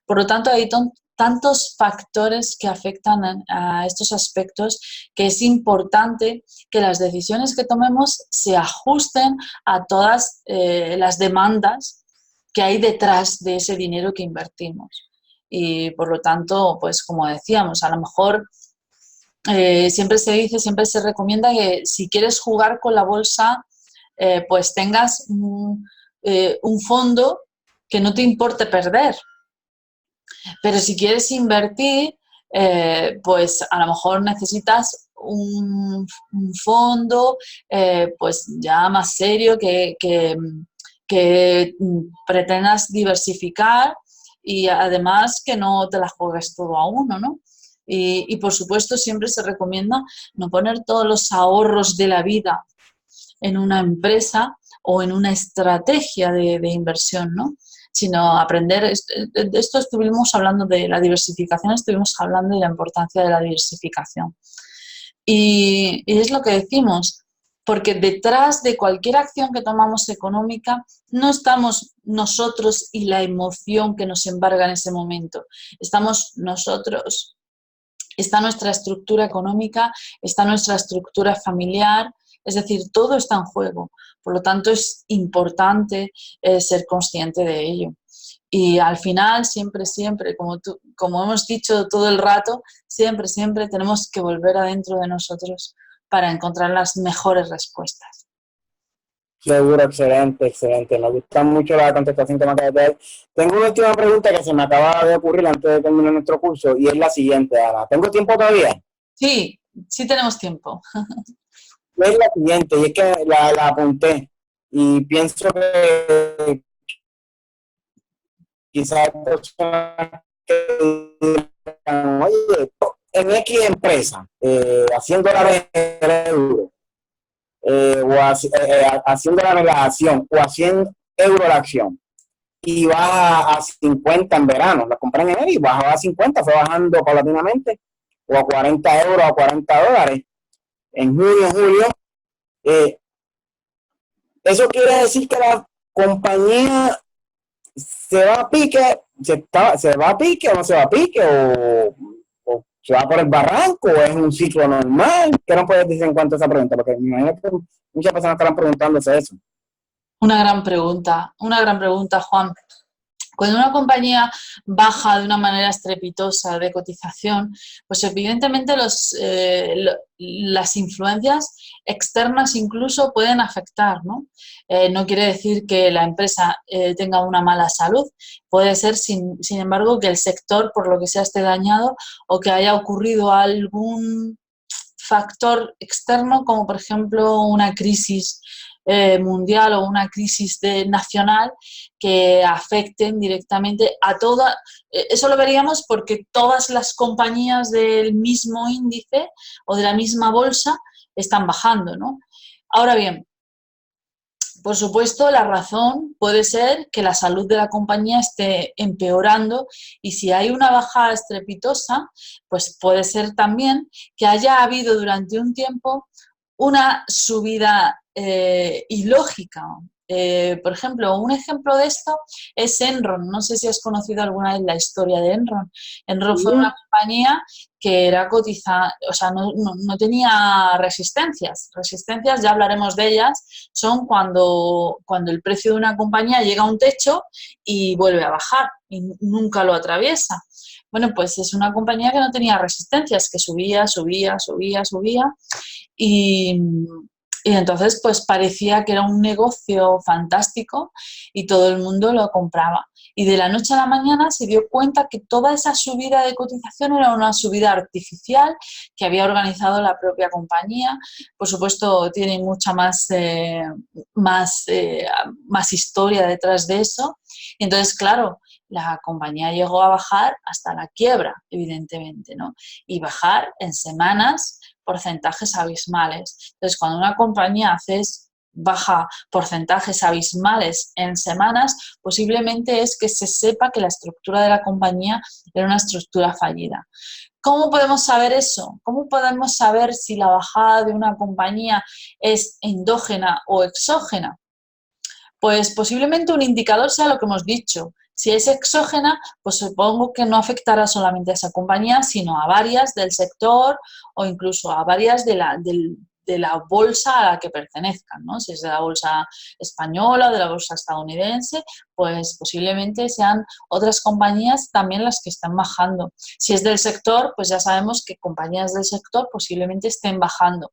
Por lo tanto, hay tantos factores que afectan a estos aspectos que es importante que las decisiones que tomemos se ajusten a todas las demandas que hay detrás de ese dinero que invertimos. Y por lo tanto, pues como decíamos, a lo mejor siempre se dice, siempre se recomienda que si quieres jugar con la bolsa, pues tengas un fondo que no te importe perder. Pero si quieres invertir, pues a lo mejor necesitas un fondo pues ya más serio que pretendas diversificar y además que no te la juegues todo a uno, ¿no? Y por supuesto siempre se recomienda no poner todos los ahorros de la vida en una empresa o en una estrategia de inversión, ¿no? Sino aprender, de esto estuvimos hablando de la diversificación, estuvimos hablando de la importancia de la diversificación. Y es lo que decimos, porque detrás de cualquier acción que tomamos económica no estamos nosotros y la emoción que nos embarga en ese momento, estamos nosotros, está nuestra estructura económica, está nuestra estructura familiar, Es decir, todo está en juego. Por lo tanto, es importante ser consciente de ello. Y al final, siempre, siempre, como hemos dicho todo el rato, siempre, siempre tenemos que volver adentro de nosotros para encontrar las mejores respuestas. Seguro, excelente, excelente. Me gusta mucho la contestación que me acabas de dar. Tengo una última pregunta que se me acaba de ocurrir antes de terminar nuestro curso y es la siguiente, Ana. ¿Tengo tiempo todavía? Sí, sí tenemos tiempo. Es la siguiente, y es que la apunté y pienso que quizás personas que digan, oye, en X empresa, a $100 el euro, haciendo la relación, o a 100 euros la acción, y baja a 50 en verano, la compré en enero y bajaba a 50, fue bajando paulatinamente, o a 40 euros, a $40, en junio, julio, eso quiere decir que la compañía se va a pique, se va a pique o no se va a pique, o se va por el barranco, o es un ciclo normal. ¿Qué no puedes decir en cuanto a esa pregunta? Porque me imagino que muchas personas estarán preguntándose eso. Una gran pregunta, Juan. Cuando una compañía baja de una manera estrepitosa de cotización, pues evidentemente las influencias externas incluso pueden afectar, ¿no? No quiere decir que la empresa tenga una mala salud, puede ser, sin embargo, que el sector, por lo que sea, esté dañado o que haya ocurrido algún factor externo, como por ejemplo una crisis mundial o una crisis nacional que afecten directamente a toda. Eso lo veríamos porque todas las compañías del mismo índice o de la misma bolsa están bajando, ¿no? Ahora bien, por supuesto, la razón puede ser que la salud de la compañía esté empeorando y si hay una bajada estrepitosa, pues puede ser también que haya habido durante un tiempo una subida ilógica. Por ejemplo, un ejemplo de esto es Enron. No sé si has conocido alguna vez la historia de Enron. Enron fue una compañía que era cotizada, o sea, no tenía resistencias. Resistencias, ya hablaremos de ellas, son cuando el precio de una compañía llega a un techo y vuelve a bajar y nunca lo atraviesa. Bueno, pues es una compañía que no tenía resistencias, que subía, subía, subía, subía y entonces pues parecía que era un negocio fantástico y todo el mundo lo compraba. Y de la noche a la mañana se dio cuenta que toda esa subida de cotización era una subida artificial que había organizado la propia compañía. Por supuesto, tiene mucha más historia detrás de eso. Y entonces, claro, la compañía llegó a bajar hasta la quiebra, evidentemente, ¿no? Y bajar en semanas porcentajes abismales. Entonces, cuando una compañía baja porcentajes abismales en semanas, posiblemente es que se sepa que la estructura de la compañía era una estructura fallida. ¿Cómo podemos saber eso? ¿Cómo podemos saber si la bajada de una compañía es endógena o exógena? Pues posiblemente un indicador sea lo que hemos dicho. Si es exógena, pues supongo que no afectará solamente a esa compañía, sino a varias del sector o incluso a varias de la bolsa a la que pertenezcan, ¿no? Si es de la bolsa española o de la bolsa estadounidense, pues posiblemente sean otras compañías también las que están bajando. Si es del sector, pues ya sabemos que compañías del sector posiblemente estén bajando.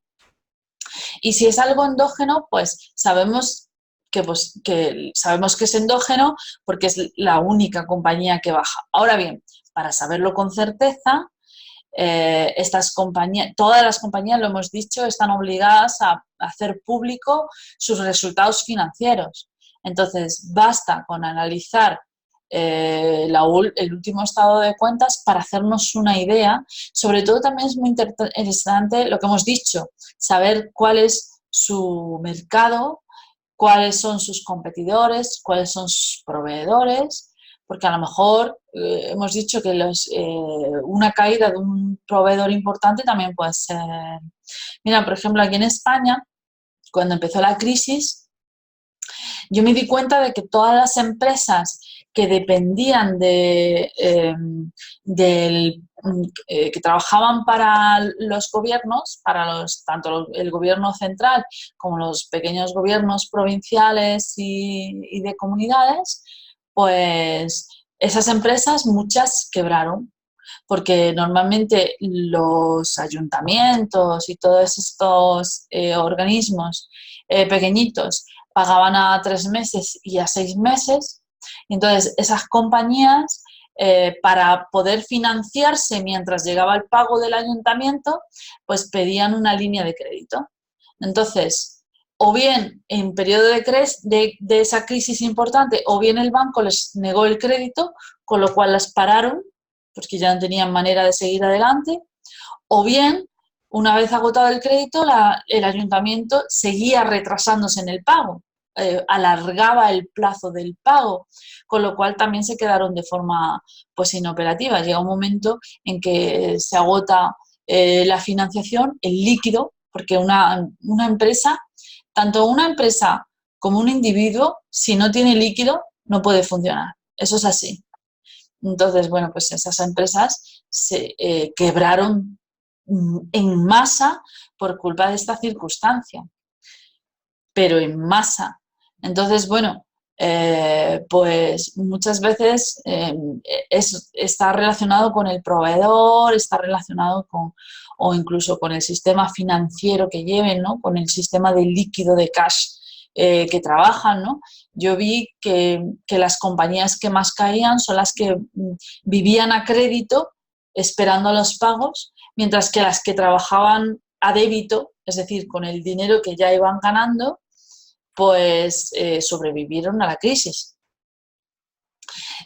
Y si es algo endógeno, pues sabemos que es endógeno porque es la única compañía que baja. Ahora bien, para saberlo con certeza, todas las compañías, lo hemos dicho, están obligadas a hacer público sus resultados financieros. Entonces, basta con analizar el último estado de cuentas para hacernos una idea. Sobre todo también es muy interesante lo que hemos dicho, saber cuál es su mercado, cuáles son sus competidores, cuáles son sus proveedores, porque a lo mejor hemos dicho que una caída de un proveedor importante también puede ser. Mira, por ejemplo, aquí en España, cuando empezó la crisis, yo me di cuenta de que todas las empresas que dependían del que trabajaban para los gobiernos, tanto el gobierno central como los pequeños gobiernos provinciales y de comunidades, pues esas empresas muchas quebraron, porque normalmente los ayuntamientos y todos estos organismos pequeñitos pagaban a 3 meses y a 6 meses. Entonces, esas compañías, para poder financiarse mientras llegaba el pago del ayuntamiento, pues pedían una línea de crédito. Entonces, o bien en periodo de esa crisis importante, o bien el banco les negó el crédito, con lo cual las pararon, porque ya no tenían manera de seguir adelante, o bien, una vez agotado el crédito, el ayuntamiento seguía retrasándose en el pago, alargaba el plazo del pago, con lo cual también se quedaron de forma pues inoperativa. Llega un momento en que se agota la financiación, el líquido, porque una empresa, tanto una empresa como un individuo, si no tiene líquido, no puede funcionar. Eso es así. Entonces, bueno, pues esas empresas se quebraron en masa por culpa de esta circunstancia, pero en masa. Entonces, bueno, pues muchas veces está relacionado con el proveedor, está relacionado con, o incluso con el sistema financiero que lleven, ¿no? Con el sistema de líquido de cash que trabajan, ¿no? Yo vi que las compañías que más caían son las que vivían a crédito esperando los pagos, mientras que las que trabajaban a débito, es decir, con el dinero que ya iban ganando, pues sobrevivieron a la crisis.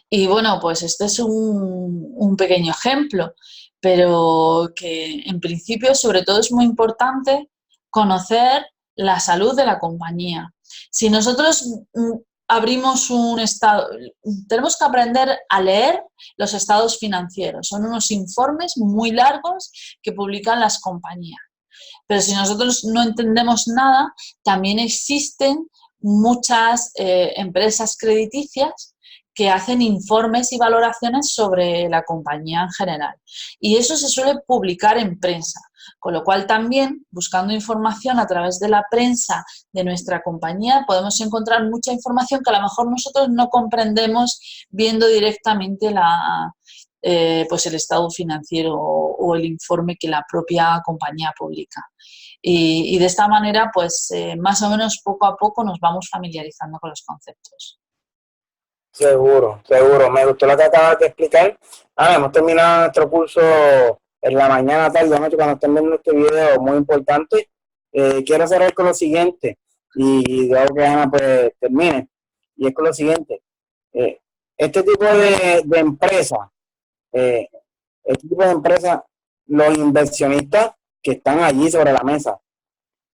Y bueno, pues este es un pequeño ejemplo, pero que en principio sobre todo es muy importante conocer la salud de la compañía. Si nosotros abrimos un estado, tenemos que aprender a leer los estados financieros. Son unos informes muy largos que publican las compañías. Pero si nosotros no entendemos nada, también existen muchas empresas crediticias que hacen informes y valoraciones sobre la compañía en general. Y eso se suele publicar en prensa, con lo cual también, buscando información a través de la prensa de nuestra compañía, podemos encontrar mucha información que a lo mejor nosotros no comprendemos viendo directamente pues el estado financiero o el informe que la propia compañía publica. Y de esta manera, pues más o menos poco a poco nos vamos familiarizando con los conceptos. Seguro, seguro. Me gustó lo que acabas de explicar. Hemos terminado nuestro curso en la mañana, tarde, noche, cuando estén viendo este video, muy importante. Quiero cerrar con lo siguiente, y luego que Ana pues termine, y es con lo siguiente. Este tipo de empresas, los inversionistas que están allí sobre la mesa,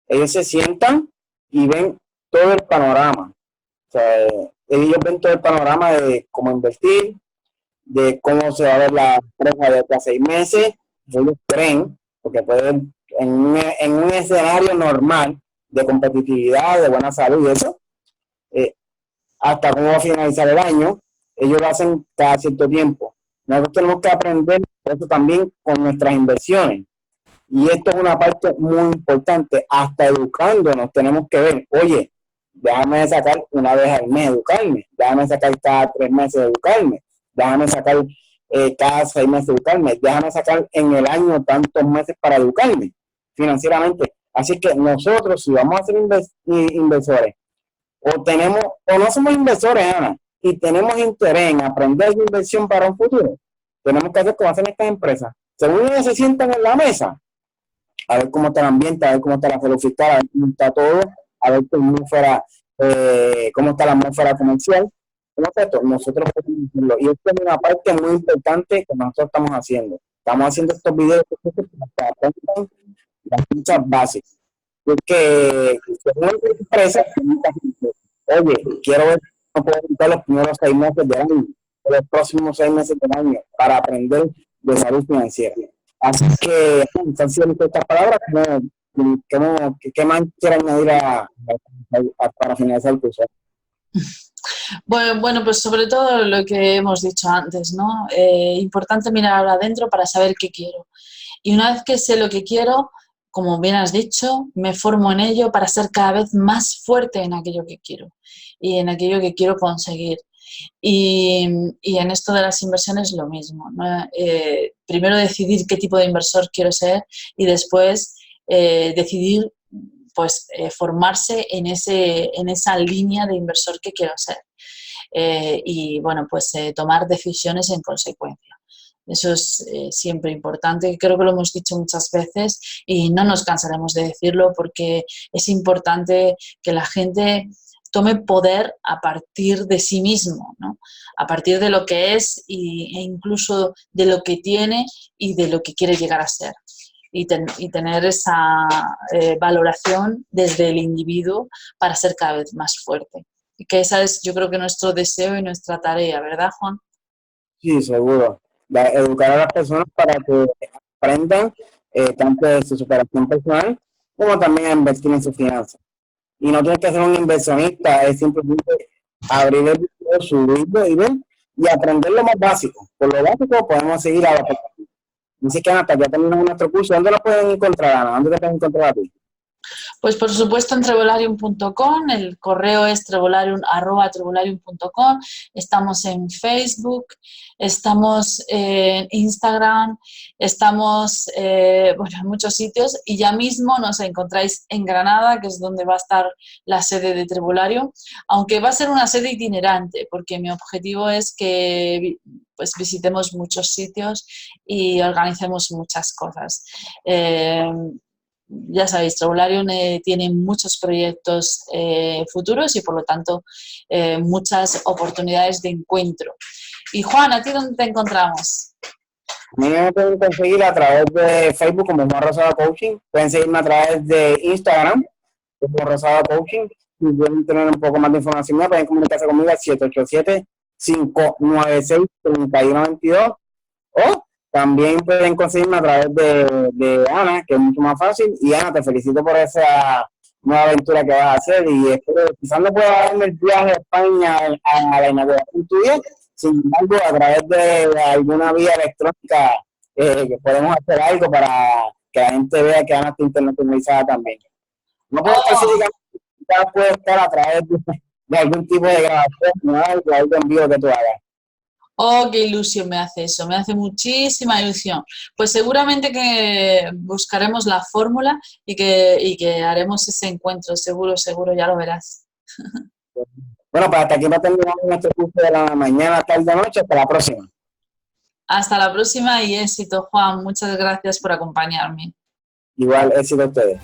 ellos se sientan y ven todo el panorama. O sea, ellos ven todo el panorama de cómo invertir, de cómo se va a ver la empresa de hasta 6 meses. Ellos creen, porque pueden, en un escenario normal de competitividad, de buena salud y eso, hasta cómo va a finalizar el año, ellos lo hacen cada cierto tiempo. Nosotros tenemos que aprender eso también con nuestras inversiones. Y esto es una parte muy importante. Hasta educándonos tenemos que ver, oye, déjame sacar una vez al mes educarme, déjame sacar cada 3 meses educarme, déjame sacar cada 6 meses educarme, déjame sacar en el año tantos meses para educarme financieramente. Así que nosotros, si vamos a ser inversores, o no somos inversores, Ana, y tenemos interés en aprender de inversión para un futuro, tenemos que hacer como hacen estas empresas. Según ellos se sientan en la mesa, a ver cómo está el ambiente, a ver cómo está la salud fiscal, a ver cómo está todo, a ver cómo está la atmósfera comercial. Nosotros podemos hacerlo. Y esto es una parte muy importante que nosotros estamos haciendo. Estamos haciendo estos videos para aprender las muchas bases. Porque según la empresa, oye, quiero ver cómo puedo evitar los primeros 6 meses del año, o los próximos 6 meses del año, para aprender de salud financiera. Así que, han sido estas palabras. ¿Qué más quieren añadir para finalizar el curso? Bueno, pues sobre todo lo que hemos dicho antes, ¿no? Importante mirar adentro para saber qué quiero. Y una vez que sé lo que quiero, como bien has dicho, me formo en ello para ser cada vez más fuerte en aquello que quiero y en aquello que quiero conseguir. Y en esto de las inversiones lo mismo, ¿no? Primero decidir qué tipo de inversor quiero ser y después decidir pues, formarse en esa línea de inversor que quiero ser. Y bueno, pues tomar decisiones en consecuencia. Eso es siempre importante, creo que lo hemos dicho muchas veces y no nos cansaremos de decirlo porque es importante que la gente tome poder a partir de sí mismo, ¿no? A partir de lo que es e incluso de lo que tiene y de lo que quiere llegar a ser. Y tener esa valoración desde el individuo para ser cada vez más fuerte. Y que esa es, yo creo que nuestro deseo y nuestra tarea, ¿verdad, Juan? Sí, seguro. Educar a las personas para que aprendan tanto de su superación personal como también a invertir en sus finanzas. Y no tienes que ser un inversionista, es simplemente abrir el video, subirlo y ver y aprender lo más básico. Por lo básico podemos seguir a la perfección. Dice que Ana, ya terminamos nuestro curso. ¿Dónde lo pueden encontrar, Ana? ¿Dónde te pueden encontrar a ti? Pues por supuesto en trevolarium.com, el correo es trevolarium@trevolarium.com, estamos en Facebook, estamos en Instagram, estamos bueno, en muchos sitios y ya mismo nos encontráis en Granada, que es donde va a estar la sede de Trevolarium, aunque va a ser una sede itinerante, porque mi objetivo es que pues visitemos muchos sitios y organicemos muchas cosas. Ya sabéis, Trevolarium tiene muchos proyectos futuros y por lo tanto muchas oportunidades de encuentro. Y Juan, ¿a ti dónde te encontramos? A mí me pueden conseguir a través de Facebook como Juan Rosado Coaching. Pueden seguirme a través de Instagram como Rosado Coaching. Si quieren tener un poco más de información, pueden comunicarse conmigo al 787-596-3122 o también pueden conseguirme a través de Ana, que es mucho más fácil. Y Ana, te felicito por esa nueva aventura que vas a hacer y espero que quizás no pueda darme el viaje a España a la inauguración tuya, sin embargo, a través de alguna vía electrónica que podemos hacer algo para que la gente vea que Ana está internacionalizada también. No puedo Oh, especificar, quizás puede estar a través de algún tipo de grabación, ¿no? Algo en vivo que tú hagas. oh, qué ilusión me hace eso, me hace muchísima ilusión. Pues seguramente que buscaremos la fórmula y que haremos ese encuentro, seguro, seguro, ya lo verás. Bueno, pues hasta aquí va terminando nuestro curso de la mañana, tarde, noche. Hasta la próxima. Hasta la próxima y éxito, Juan. Muchas gracias por acompañarme. Igual, éxito a ustedes.